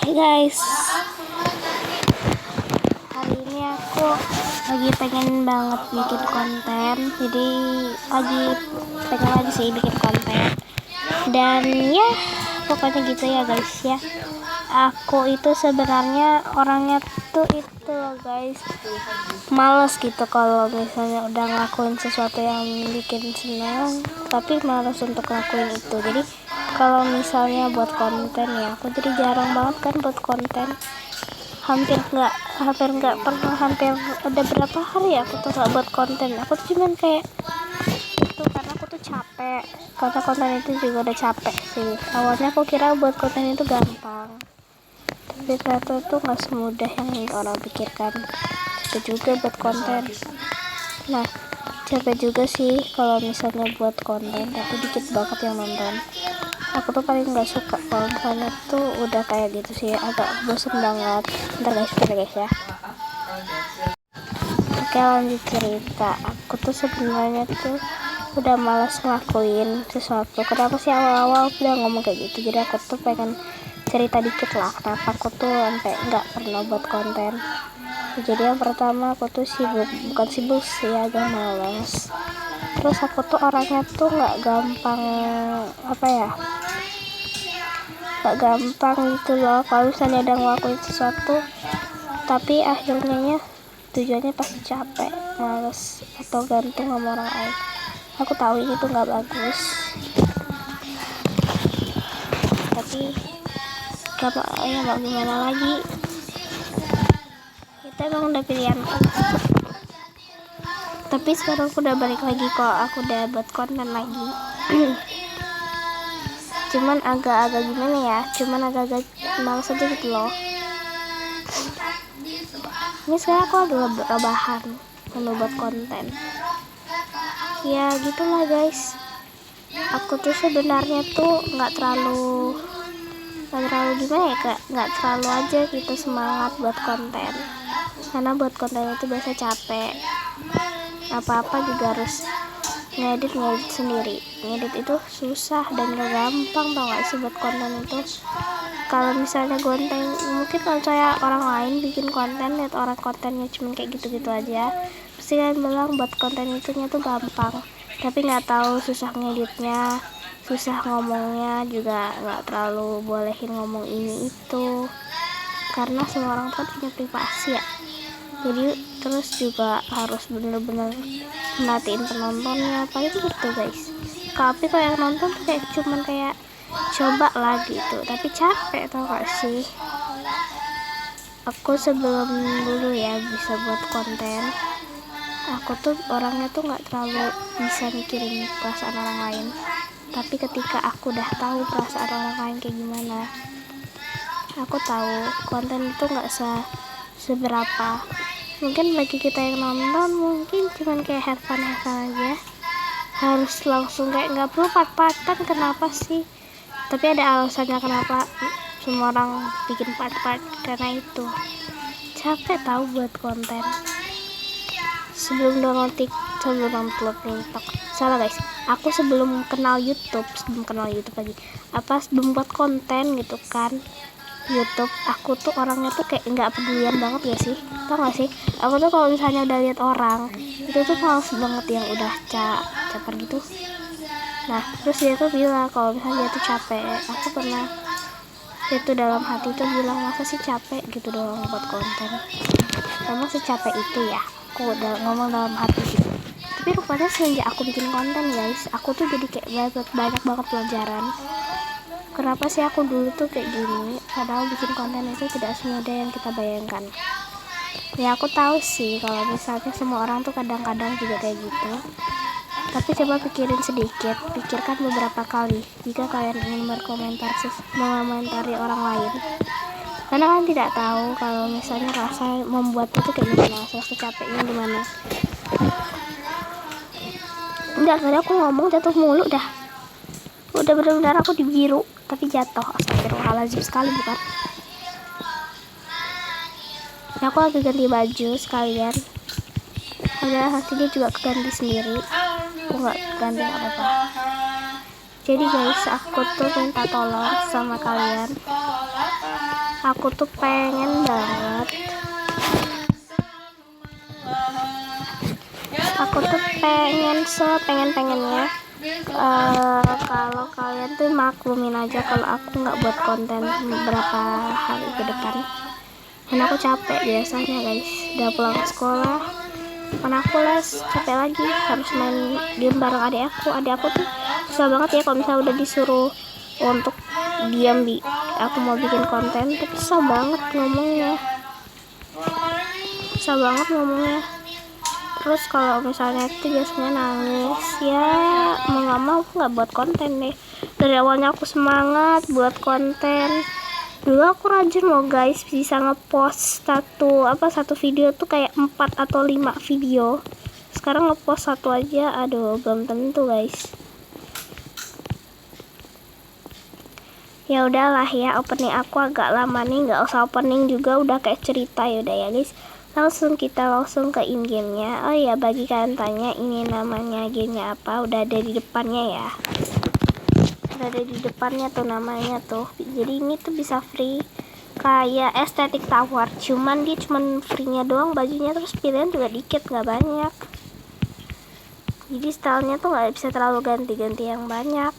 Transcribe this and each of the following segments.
Hai guys, hari ini aku lagi pengen banget bikin konten. Jadi lagi pengen lagi sih bikin konten. Dan ya pokoknya gitu ya guys ya. Aku itu sebenarnya orangnya tuh itu loh guys, males gitu kalau misalnya udah ngelakuin sesuatu yang bikin senang, tapi males untuk ngelakuin itu. Jadi kalau misalnya buat konten ya, aku jadi jarang banget kan buat konten. Hampir nggak pernah, hampir ada berapa hari ya aku tuh nggak buat konten. Aku tuh cuman kayak itu karena aku tuh capek, karena konten itu juga udah capek sih. Awalnya aku kira buat konten itu gampang, tapi ternyata tuh nggak semudah yang orang pikirkan. Capek juga buat konten. Nah, capek juga sih kalau misalnya buat konten tapi dikit banget yang nonton. Aku tuh paling nggak suka kalau misalnya tuh udah kayak gitu sih, agak bosen banget. Bentar guys ya. Oke, lanjut cerita. Aku tuh sebenarnya tuh udah malas ngelakuin sesuatu. Kenapa sih awal-awal udah ngomong kayak gitu? Jadi aku tuh pengen cerita dikit lah kenapa aku tuh sampai nggak pernah buat konten. Jadi yang pertama, aku tuh bukan sibuk sih, agak malas. Terus aku tuh orangnya tuh nggak gampang, apa ya, nggak gampang gitu loh kalau misalnya udah ngelakuin sesuatu tapi akhirnya tujuannya pasti capek, males, atau gantung sama orang lain. Aku tahu ini tuh nggak bagus, tapi ya mau gimana lagi, kita emang udah pilihan kan. Tapi sekarang aku udah balik lagi kok, aku udah buat konten lagi. Cuman agak-agak gimana ya, agak-agak males aja gitu loh. Ini sekarang aku ada rebahan mau buat konten. Ya gitulah guys. Aku tuh sebenarnya tuh nggak terlalu gimana ya, kayak nggak terlalu aja gitu semangat buat konten. Karena buat konten itu biasa capek. Apa-apa juga harus ngedit sendiri. Ngedit itu susah dan gak gampang, tau gak sih buat konten itu. Kalau misalnya konten, mungkin kalau saya orang lain bikin konten, lihat orang kontennya cuma kayak gitu-gitu aja, pasti kalian bilang buat konten itunya tuh gampang. Tapi nggak tahu susah ngeditnya, susah ngomongnya juga, nggak terlalu bolehin ngomong ini itu. Karena semua orang kan punya privasi ya. Jadi terus juga harus bener-bener merhatiin penontonnya, paling gitu guys. Tapi kalau yang nonton tuh kayak cuman kayak coba lah gitu, tapi capek tau gak sih. Aku sebelum dulu ya bisa buat konten, aku tuh orangnya tuh nggak terlalu bisa mikirin perasaan orang lain. Tapi ketika aku udah tahu perasaan orang lain kayak gimana, aku tahu konten itu nggak seberapa. Mungkin bagi kita yang nonton mungkin cuman kayak have fun aja, harus langsung kayak nggak perlu part-partan. Kenapa sih? Tapi ada alasannya kenapa semua orang bikin part-part, karena itu capek tahu buat konten. Sebelum download TikTok, salah guys, aku sebelum kenal YouTube lagi, sebelum buat konten gitu kan YouTube, aku tuh orangnya tuh kayak nggak pedulian banget gak sih, tau gak sih. Aku tuh kalau misalnya udah lihat orang itu tuh males banget yang udah caper gitu. Nah terus dia tuh bilang kalau misalnya dia tuh capek, aku pernah itu dalam hati tuh bilang, masa sih capek gitu doang buat konten, emang secapek itu ya. Aku udah ngomong dalam hati gitu. Tapi rupanya semenjak aku bikin konten guys, aku tuh jadi kayak banyak banget pelajaran. Kenapa sih aku dulu tuh kayak gini, padahal bikin konten itu tidak semudah yang kita bayangkan. Ya aku tahu sih kalau misalnya semua orang tuh kadang-kadang juga kayak gitu. Tapi coba pikirkan beberapa kali jika kalian ingin mengomentari orang lain. Karena kan tidak tahu kalau misalnya rasa membuat itu kayak gimana, rasa capeknya gimana. Enggak, tadi aku ngomong jatuh mulu dah. Udah benar-benar aku dibiru tapi jatuh. Astagfirullahaladzim sekali bukan. Nah, aku lagi ganti baju sekalian. Padahal hasilnya juga ganti sendiri. Aku nggak ganti apa-apa. Jadi guys, aku tuh minta tolong sama kalian. Aku tuh pengen banget. Aku tuh pengennya kalau kalian tuh maklumin aja kalau aku nggak buat konten beberapa hari ke depan. Dan aku capek biasanya guys, udah pulang sekolah, mana aku les, capek lagi harus main game bareng adik aku tuh susah banget ya kalau misalnya udah disuruh untuk diam aku mau bikin konten tuh susah banget ngomongnya. Terus kalau misalnya itu biasanya nangis, ya mau nggak mau aku nggak buat konten deh. Dari awalnya aku semangat buat konten, dulu aku rajin loh guys, bisa ngepost satu video tuh kayak 4 atau 5 video. Sekarang ngepost satu aja, aduh belum tentu guys. Ya udahlah ya, opening aku agak lama nih, nggak usah opening juga, udah kayak cerita. Ya udah ya guys, kita langsung ke in gamenya. Oh ya, bagi kalian tanya ini namanya gamenya apa, udah ada di depannya ya, udah ada di depannya tuh namanya tuh. Jadi ini tuh bisa free kayak Aesthetic Tower, cuman dia cuman free-nya doang bajunya, terus pilihan juga dikit, nggak banyak. Jadi stylenya tuh nggak bisa terlalu ganti-ganti yang banyak.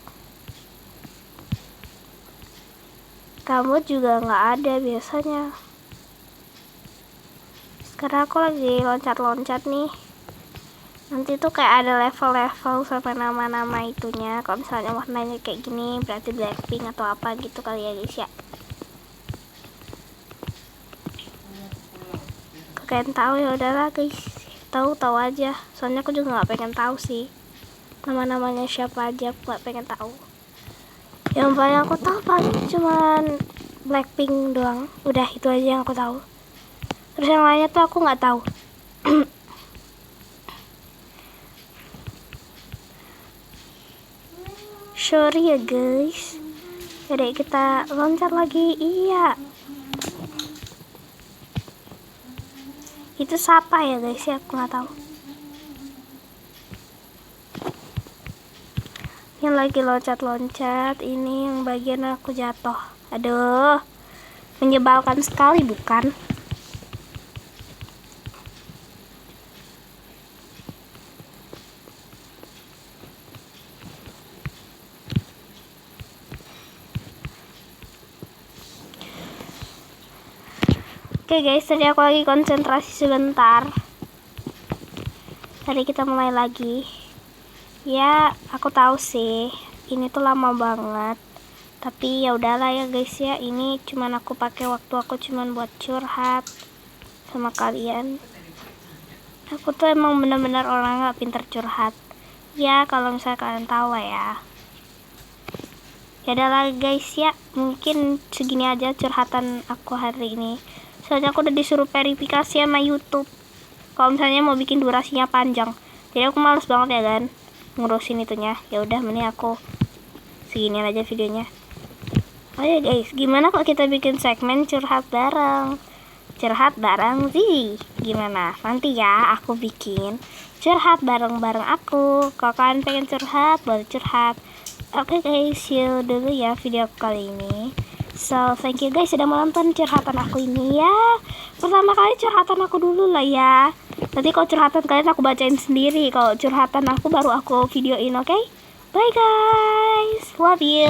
Kamu juga nggak ada biasanya. Sekarang aku lagi loncat-loncat nih. Nanti tuh kayak ada level-level sama nama-nama itunya. Kalau misalnya warnanya kayak gini berarti Blackpink atau apa gitu kali ya guys ya. Kalian tahu ya udahlah guys. Tahu aja. Soalnya aku juga nggak pengen tahu sih nama-namanya siapa aja, aku nggak pengen tahu. Yang paling aku tahu paling cuman Blackpink doang. Udah itu aja yang aku tahu. Terus yang lainnya tuh aku nggak tahu. Sorry ya guys. Jadi kita loncat lagi. Iya. Itu siapa ya guys ya, aku nggak tahu. Yang lagi loncat-loncat ini yang bagian aku jatuh. Aduh, menyebalkan sekali bukan? Oke guys, tadi aku lagi konsentrasi sebentar. Tadi kita mulai lagi. Ya, aku tahu sih, ini tuh lama banget. Tapi ya udahlah ya guys ya, ini cuman aku pakai waktu aku cuman buat curhat sama kalian. Aku tuh emang bener-bener orang gak pinter curhat. Ya, kalau misalnya kalian tahu ya. Ya udahlah guys ya, mungkin segini aja curhatan aku hari ini. Soalnya aku udah disuruh verifikasi sama YouTube. Kalau misalnya mau bikin durasinya panjang, jadi aku males banget ya kan ngurusin itunya. Ya udah, mending aku segini aja videonya. Oh ya guys, gimana kalau kita bikin segmen curhat bareng? Curhat bareng sih, gimana? Nanti ya aku bikin curhat bareng-bareng aku. Kalau kalian pengen curhat, boleh curhat. Oke guys, see you dulu ya video aku kali ini. So, thank you guys sudah menonton curhatan aku ini ya. Pertama kali curhatan aku dulu lah ya. Nanti kalau curhatan kalian aku bacain sendiri. Kalau curhatan aku baru aku videoin, oke? Bye guys, love you.